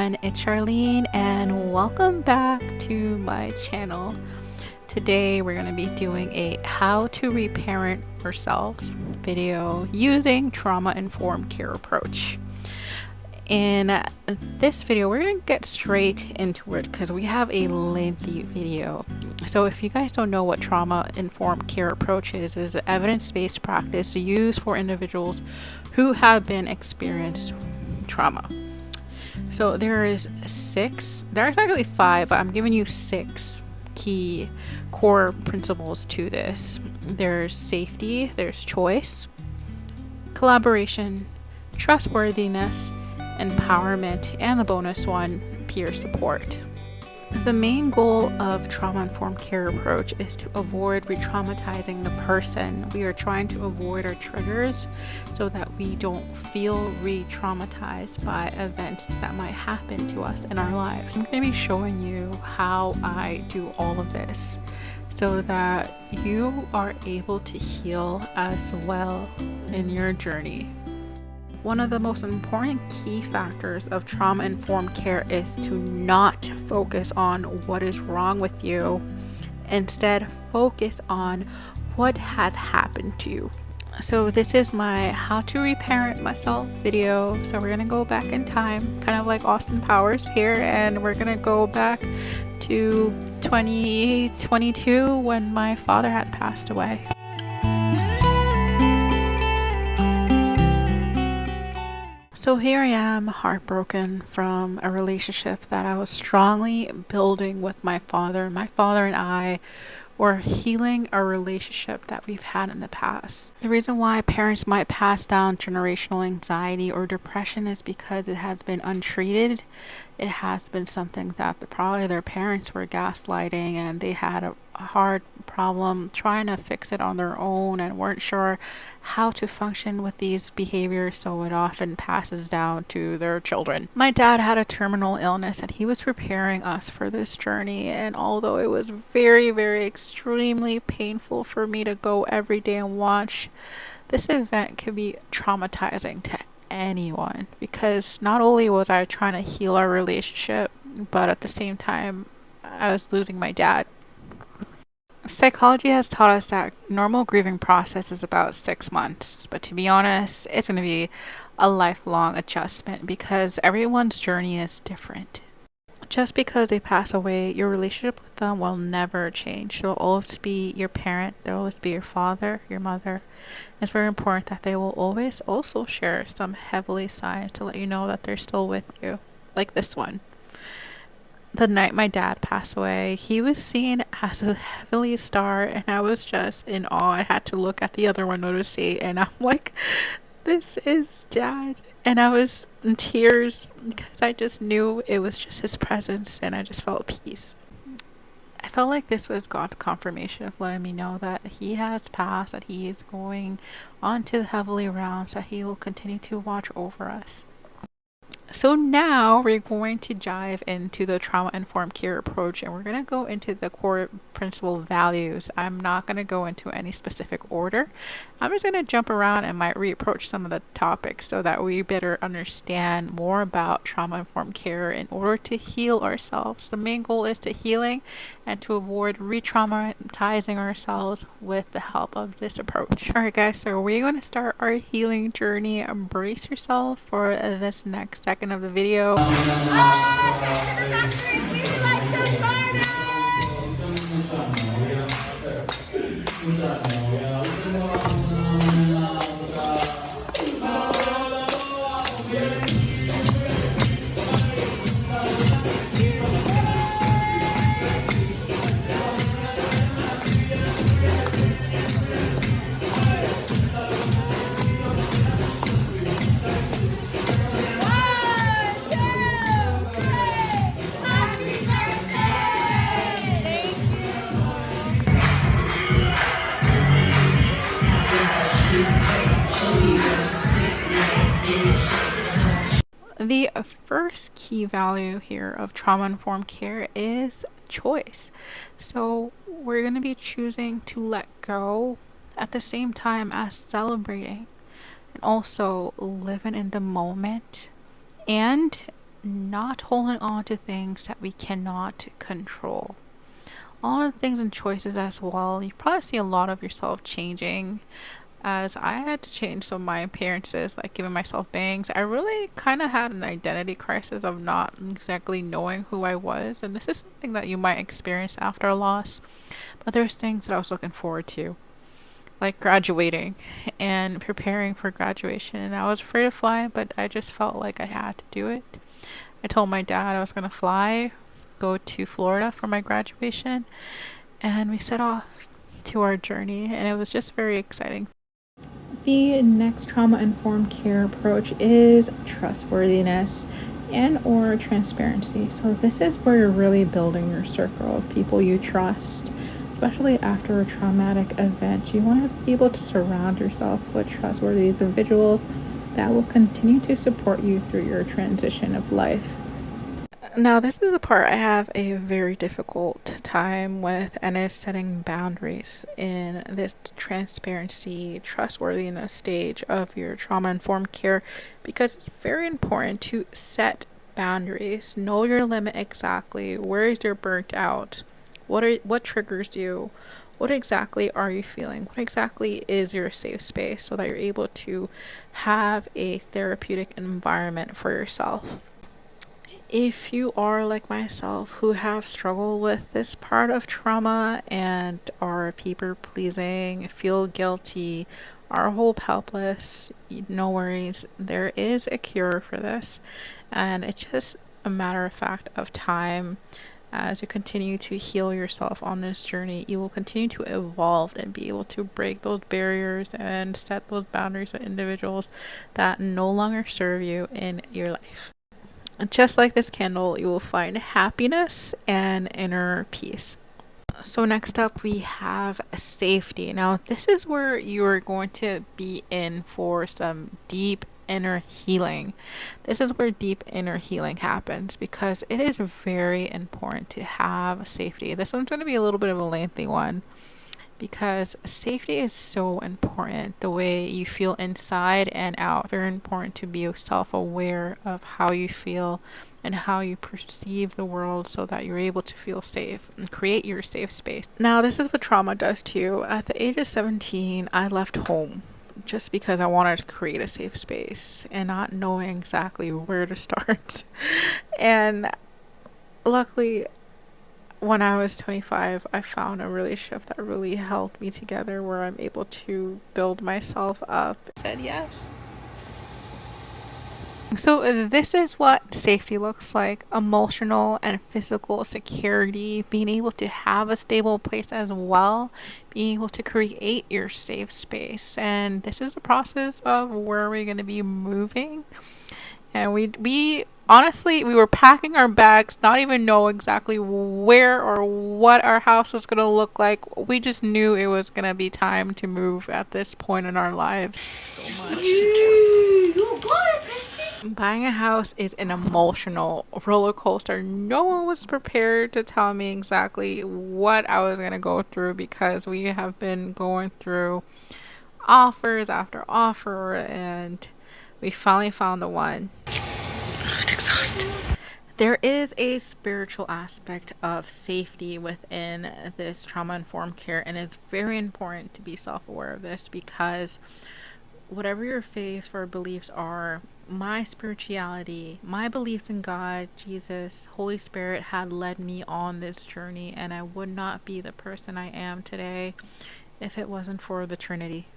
everyone, it's Charlene and welcome back to my channel. Today we're going to be doing a how to reparent ourselves video using trauma-informed care approach. In this video we're going to get straight into it because we have a lengthy video. So if you guys don't know what trauma-informed care approach is an evidence-based practice used for individuals who have been experienced trauma. So there's actually 5, but I'm giving you 6 key core principles to this. There's safety, there's choice, collaboration, trustworthiness, empowerment, and the bonus one, peer support. The main goal of trauma-informed care approach is to avoid re-traumatizing the person. We are trying to avoid our triggers so that we don't feel re-traumatized by events that might happen to us in our lives. I'm going to be showing you how I do all of this so that you are able to heal as well in your journey. One of the most important key factors of trauma-informed care is to not focus on what is wrong with you. Instead, focus on what has happened to you. So this is my how to reparent myself video. So we're gonna go back in time, kind of like Austin Powers here, and we're gonna go back to 2022 when my father had passed away. So here I am, heartbroken from a relationship that I was strongly building with my father. My father and I were healing a relationship that we've had in the past. The reason why parents might pass down generational anxiety or depression is because it has been untreated. It has been something that probably their parents were gaslighting, and they had a hard problem trying to fix it on their own and weren't sure how to function with these behaviors, so it often passes down to their children. My dad had a terminal illness and he was preparing us for this journey, and although it was very, very extremely painful for me to go every day and watch, this event could be traumatizing to anyone, because not only was I trying to heal our relationship, but at the same time I was losing my dad. Psychology has taught us that normal grieving process is about 6 months, but to be honest, it's going to be a lifelong adjustment because everyone's journey is different. Just because they pass away, your relationship with them will never change. They'll always be your parent, they'll always be your father, your mother. It's very important that they will always also share some heavenly signs to let you know that they're still with you, like this one. The night my dad passed away, he was seen as a heavenly star, and I was just in awe. I had to look at the other window to see, and I'm like, this is Dad. And I was in tears because I just knew it was just his presence, and I just felt peace. I felt like this was God's confirmation of letting me know that he has passed, that he is going on to the heavenly realms, that he will continue to watch over us. So now we're going to dive into the trauma-informed care approach, and we're going to go into the core principle values. I'm not going to go into any specific order. I'm just going to jump around and might reapproach some of the topics so that we better understand more about trauma-informed care in order to heal ourselves. The main goal is to healing and to avoid re-traumatizing ourselves with the help of this approach. Alright guys, so we're going to start our healing journey. Embrace yourself for this next second of the video. The first key value here of trauma-informed care is choice. So we're going to be choosing to let go at the same time as celebrating, and also living in the moment and not holding on to things that we cannot control. All of the things and choices as well. You probably see a lot of yourself changing, as I had to change some of my appearances, like giving myself bangs. I really kind of had an identity crisis of not exactly knowing who I was, and this is something that you might experience after a loss. But there's things that I was looking forward to, like graduating and preparing for graduation. And I was afraid to fly, but I just felt like I had to do it. I told my dad I was going to fly, go to Florida for my graduation, and we set off to our journey, and it was just very exciting. The next trauma-informed care approach is trustworthiness and or transparency. So this is where you're really building your circle of people you trust, especially after a traumatic event. You want to be able to surround yourself with trustworthy individuals that will continue to support you through your transition of life. Now, this is a part I have a very difficult time with, and is setting boundaries in this transparency, trustworthiness stage of your trauma informed care, because it's very important to set boundaries. Know your limit exactly. Where is your burnt out? What triggers you? What exactly are you feeling? What exactly is your safe space, so that you're able to have a therapeutic environment for yourself? If you are like myself, who have struggled with this part of trauma and are people pleasing, feel guilty, are hope helpless, no worries. There is a cure for this, and it's just a matter of fact of time. As you continue to heal yourself on this journey, you will continue to evolve and be able to break those barriers and set those boundaries with individuals that no longer serve you in your life. Just like this candle, you will find happiness and inner peace. So next up we have safety. Now this is where you are going to be in for some deep inner healing. This is where deep inner healing happens, because it is very important to have safety. This one's going to be a little bit of a lengthy one, because safety is so important. The way you feel inside and out, very important to be self-aware of how you feel and how you perceive the world, so that you're able to feel safe and create your safe space. Now, this is what trauma does to you. At the age of 17, I left home just because I wanted to create a safe space and not knowing exactly where to start. And luckily, when I was 25, I found a relationship that really held me together, where I'm able to build myself up. Said yes. So this is what safety looks like: emotional and physical security, being able to have a stable place as well, being able to create your safe space. And this is a process of where we're going to be moving. And we honestly, we were packing our bags, not even know exactly where or what our house was going to look like. We just knew it was going to be time to move at this point in our lives. So much. Buying a house is an emotional roller coaster. No one was prepared to tell me exactly what I was going to go through, because we have been going through offers after offer, and we finally found the one. It's exhausting. There is a spiritual aspect of safety within this trauma-informed care, and it's very important to be self-aware of this, because whatever your faith or beliefs are, my spirituality, my beliefs in God, Jesus, Holy Spirit had led me on this journey, and I would not be the person I am today if it wasn't for the Trinity.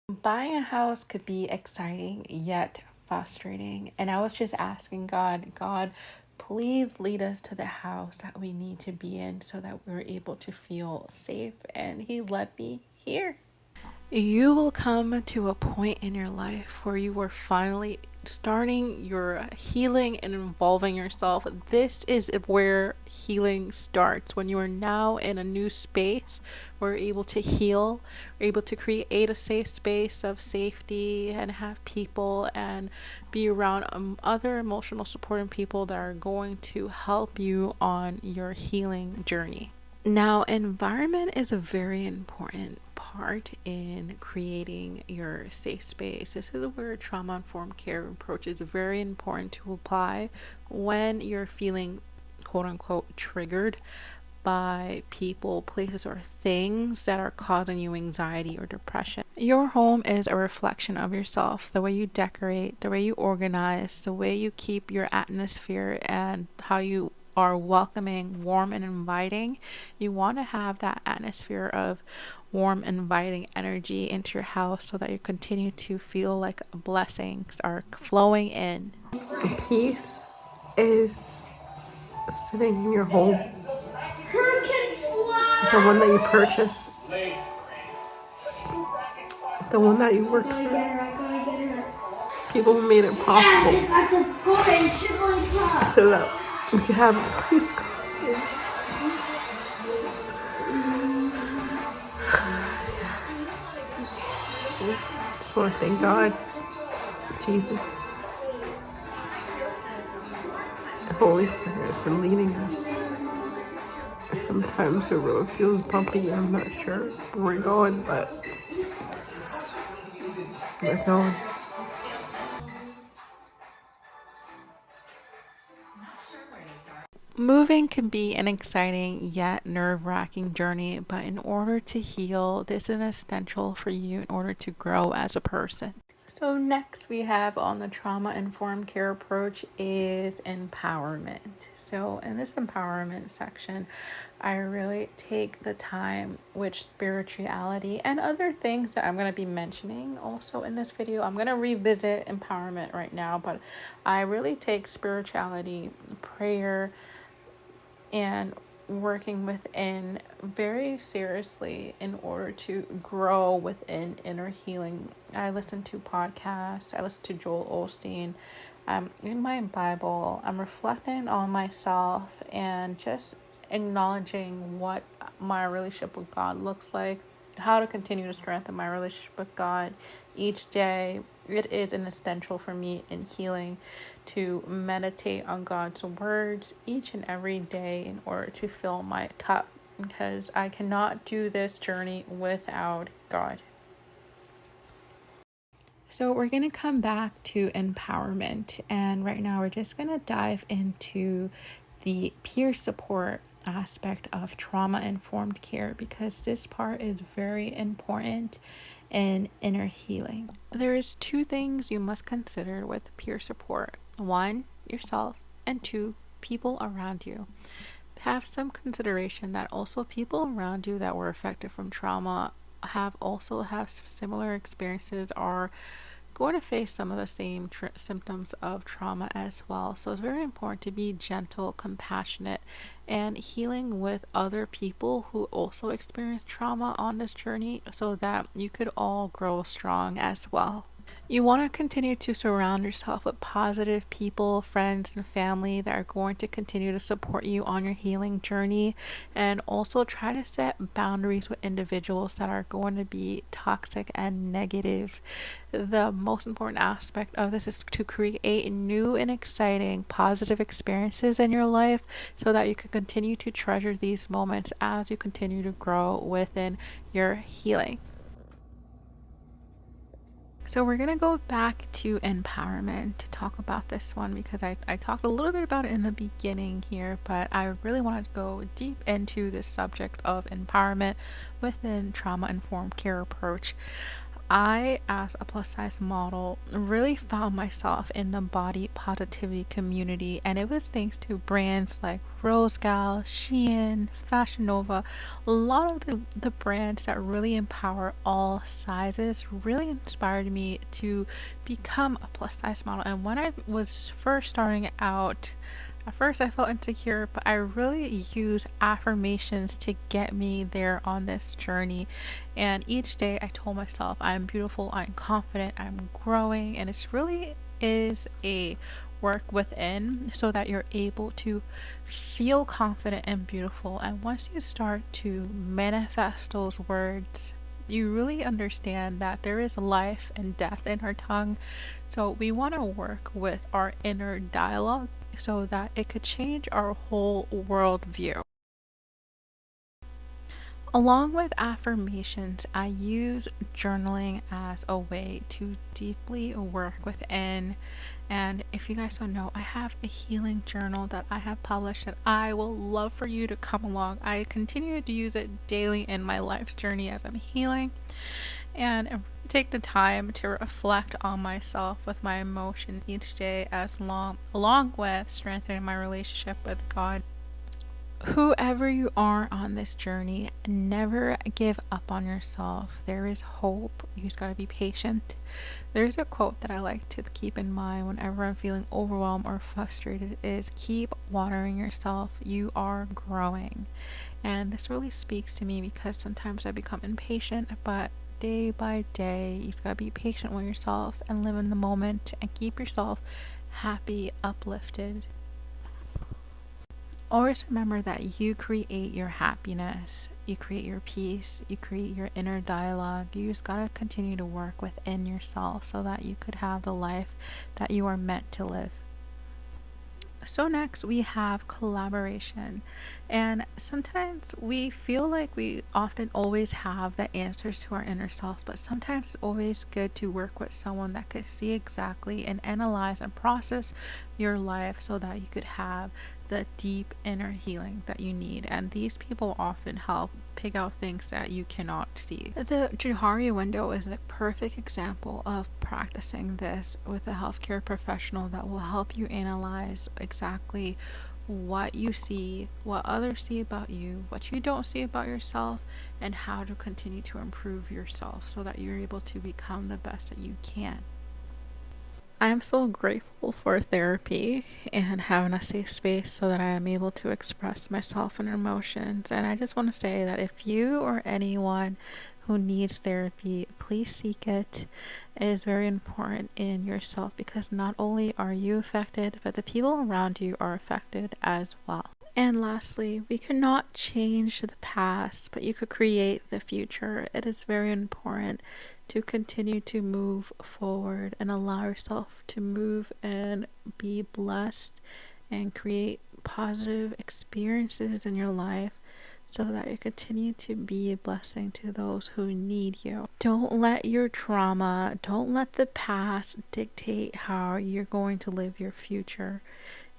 Buying a house could be exciting yet frustrating, and I was just asking God, please lead us to the house that we need to be in, so that we're able to feel safe, and He led me here. You will come to a point in your life where you are finally starting your healing and involving yourself. This is where healing starts, when you are now in a new space where you're able to heal, you're able to create a safe space of safety and have people and be around other emotional supporting people that are going to help you on your healing journey. Now, environment is a very important part in creating your safe space. This is where trauma informed care approach is very important to apply when you're feeling quote unquote triggered by people, places, or things that are causing you anxiety or depression. Your home is a reflection of yourself. The way you decorate, the way you organize, the way you keep your atmosphere, and how you are welcoming, warm, and inviting. You want to have that atmosphere of warm, inviting energy into your house so that you continue to feel like blessings are flowing in. Peace is sitting in your home, the one that you purchase, the one that you work for. People made it possible so that we could have peace. Just want to thank God, Jesus, the Holy Spirit for leading us. Sometimes the road feels bumpy. I'm not sure where we're going, but we're going. Moving can be an exciting yet nerve-wracking journey, but in order to heal, this is essential for you in order to grow as a person. So next we have on the trauma-informed care approach is empowerment. So in this empowerment section, I really take the time which spirituality and other things that I'm going to be mentioning also in this video. I'm going to revisit empowerment right now, but I really take spirituality, prayer, and working within very seriously in order to grow within inner healing. I listen to podcasts, I listen to Joel Osteen. In my Bible, I'm reflecting on myself and just acknowledging what my relationship with God looks like, how to continue to strengthen my relationship with God each day. It is an essential for me in healing to meditate on God's words each and every day in order to fill my cup, because I cannot do this journey without God. So we're going to come back to empowerment, and right now we're just going to dive into the peer support aspect of trauma-informed care, because this part is very important in inner healing. There is two things you must consider with peer support. One, yourself, and two, people around you. Have some consideration that also people around you that were affected from trauma have similar experiences, are going to face some of the same symptoms of trauma as well. So it's very important to be gentle, compassionate, and healing with other people who also experience trauma on this journey so that you could all grow strong as well. You want to continue to surround yourself with positive people, friends, and family that are going to continue to support you on your healing journey, and also try to set boundaries with individuals that are going to be toxic and negative. The most important aspect of this is to create new and exciting positive experiences in your life so that you can continue to treasure these moments as you continue to grow within your healing. So we're going to go back to empowerment to talk about this one, because I talked a little bit about it in the beginning here, but I really wanted to go deep into this subject of empowerment within trauma-informed care approach. I, as a plus size model, really found myself in the body positivity community, and it was thanks to brands like Rose Gal, Shein, Fashion Nova. A lot of the brands that really empower all sizes really inspired me to become a plus size model. And when I was first starting out, at first I felt insecure, but I really use affirmations to get me there on this journey. And each day I told myself, I'm beautiful, I'm confident, I'm growing, and it's really is a work within so that you're able to feel confident and beautiful. And once you start to manifest those words, you really understand that there is life and death in our tongue. So we want to work with our inner dialogue so that it could change our whole worldview. Along with affirmations, I use journaling as a way to deeply work within. And if you guys don't know, I have a healing journal that I have published that I will love for you to come along. I continue to use it daily in my life journey as I'm healing, and I really take the time to reflect on myself with my emotion each day, along with strengthening my relationship with God. Whoever you are on this journey, never give up on yourself. There is hope. You just gotta be patient. There's a quote that I like to keep in mind whenever I'm feeling overwhelmed or frustrated is keep watering yourself. You are growing. And this really speaks to me because sometimes I become impatient, but day by day, you just gotta be patient with yourself and live in the moment and keep yourself happy, uplifted. Always remember that you create your happiness, you create your peace, you create your inner dialogue. You just gotta continue to work within yourself so that you could have the life that you are meant to live. So next we have collaboration, and sometimes we feel like we often always have the answers to our inner selves, but sometimes it's always good to work with someone that could see exactly and analyze and process your life so that you could have the deep inner healing that you need. And these people often help pick out things that you cannot see. The Johari window is a perfect example of practicing this with a healthcare professional that will help you analyze exactly what you see, what others see about you, what you don't see about yourself, and how to continue to improve yourself so that you're able to become the best that you can. I am so grateful for therapy and having a safe space so that I am able to express myself and emotions. And I just want to say that if you or anyone who needs therapy, please seek it. It is very important in yourself because not only are you affected, but the people around you are affected as well. And lastly, we cannot change the past, but you could create the future. It is very important to continue to move forward and allow yourself to move and be blessed and create positive experiences in your life so that you continue to be a blessing to those who need you. Don't let your trauma, don't let the past dictate how you're going to live your future.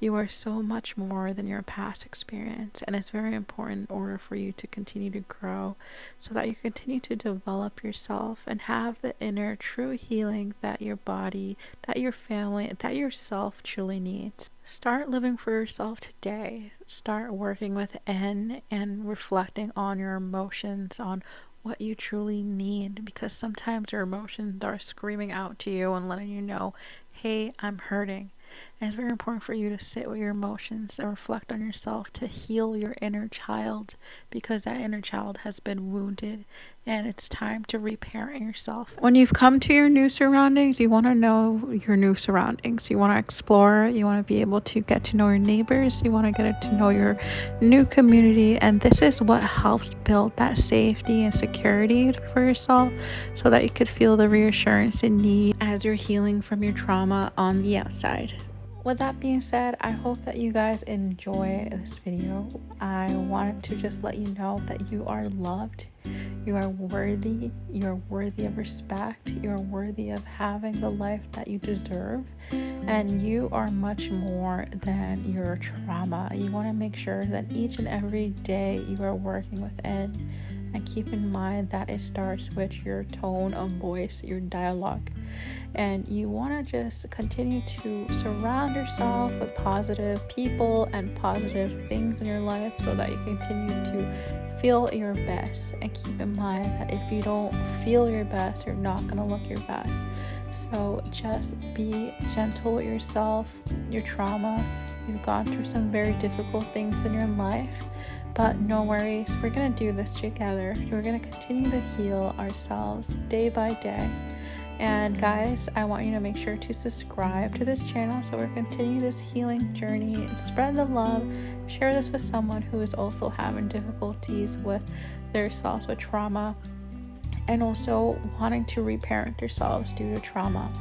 You are so much more than your past experience, and it's very important in order for you to continue to grow so that you continue to develop yourself and have the inner true healing that your body, that your family, that yourself truly needs. Start living for yourself today. Start working within and reflecting on your emotions, on what you truly need, because sometimes your emotions are screaming out to you and letting you know, hey, I'm hurting. And it's very important for you to sit with your emotions and reflect on yourself to heal your inner child, because that inner child has been wounded and it's time to reparent yourself. When you've come to your new surroundings, you want to know your new surroundings. You want to explore, you want to be able to get to know your neighbors, you want to get to know your new community, and this is what helps build that safety and security for yourself so that you could feel the reassurance and need as you're healing from your trauma on the outside. With that being said, I hope that you guys enjoy this video. I wanted to just let you know that you are loved, you are worthy of respect, you are worthy of having the life that you deserve, and you are much more than your trauma. You want to make sure that each and every day you are working within, and keep in mind that it starts with your tone of voice, your dialogue. And you want to just continue to surround yourself with positive people and positive things in your life so that you continue to feel your best. And keep in mind that if you don't feel your best, you're not going to look your best. So just be gentle with yourself, your trauma. You've gone through some very difficult things in your life, but no worries, we're going to do this together. We're going to continue to heal ourselves day by day. And guys, I want you to make sure to subscribe to this channel so we're continuing this healing journey. Spread the love, share this with someone who is also having difficulties with themselves with trauma, and also wanting to reparent themselves due to trauma.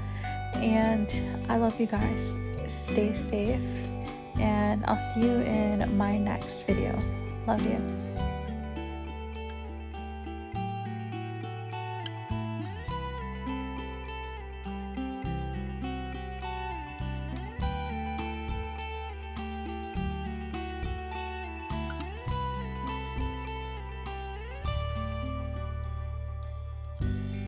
And I love you guys. Stay safe, and I'll see you in my next video. Love you.